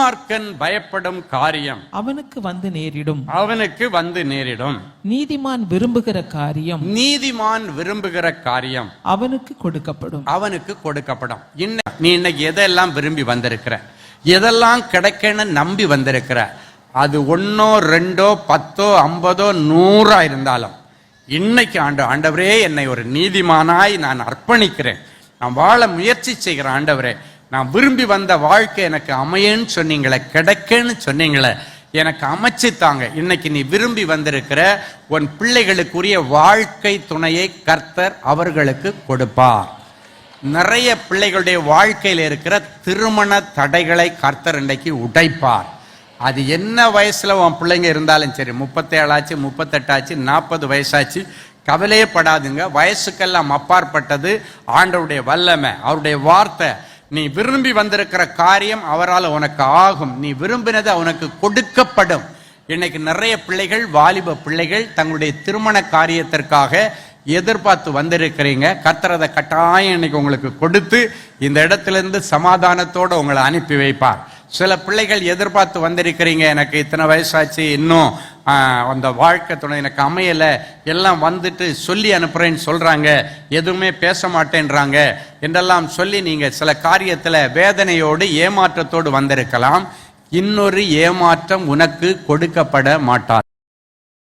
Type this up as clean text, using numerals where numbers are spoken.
துன்மார்க்கன் பயப்படும் காரியம் அவனுக்கு வந்து நேரிடும். அவனுக்கு வந்து நேரிடும். நீதிமான் விரும்புகிற காரியம் நீதிமான் விரும்புகிற காரியம் அவனுக்கு கொடுக்கப்படும். அவனுக்கு கொடுக்கப்படும். நீ இன்னைக்கு எதெல்லாம் விரும்பி வந்திருக்கிற, எதெல்லாம் கிடைக்கன்னு நம்பி வந்திருக்கிற, அது 1 2 10 50 100 இருந்தாலும் இன்னைக்கு ஆண்டவரே என்னை ஒரு நீதிமானாய் நான் அர்ப்பணிக்கிறேன், நான் வாழ முயற்சி செய்கிறேன். ஆண்டவரே, நான் விரும்பி வந்த வாழ்க்கை எனக்கு அமையன்னு சொன்னீங்களே, கிடைக்கன்னு சொன்னீங்களே, எனக்கு அமைச்சுத்தாங்க. இன்னைக்கு நீ விரும்பி வந்திருக்கிற உன் பிள்ளைகளுக்குரிய வாழ்க்கை துணையை கர்த்தர் அவர்களுக்கு கொடுப்பார். நிறைய பிள்ளைகளுடைய வாழ்க்கையில் இருக்கிற திருமண தடைகளை கர்த்தர் இன்றைக்கு உடைப்பார். அது என்ன வயசுல உன் பிள்ளைங்க இருந்தாலும் சரி, 37 ஆச்சு, 38 ஆச்சு, 40 வயசாச்சு, கவலையே படாதுங்க. வயசுக்கெல்லாம் அப்பாற்பட்டது ஆண்டவருடைய வல்லமை, அவருடைய வார்த்தை. நீ விரும்பி வந்திருக்கிற காரியம் அவரால் உனக்கு ஆகும். நீ விரும்பினது அவனுக்கு கொடுக்கப்படும். இன்னைக்கு நிறைய பிள்ளைகள், வாலிப பிள்ளைகள் தங்களுடைய திருமண காரியத்திற்காக எதிர்பார்த்து வந்திருக்கிறீங்க. கர்த்தர் அதை கட்டாயம் இன்னைக்கு உங்களுக்கு கொடுத்து இந்த இடத்திலிருந்து சமாதானத்தோடு உங்களை அனுப்பி வைப்பார். சில பிள்ளைகள் எதிர்பார்த்து வந்திருக்கிறீங்க, எனக்கு இத்தனை வயசாச்சு, இன்னும் அந்த வாழ்க்கை துணை எனக்கு அமையலை, எல்லாம் வந்துட்டு சொல்லி அனுப்புறேன்னு சொல்றாங்க, எதுவுமே பேச மாட்டேன்றாங்க என்றெல்லாம் சொல்லி நீங்க சில காரியத்துல வேதனையோடு ஏமாற்றத்தோடு வந்திருக்கலாம். இன்னொரு ஏமாற்றம் உனக்கு கொடுக்கப்பட மாட்டார்.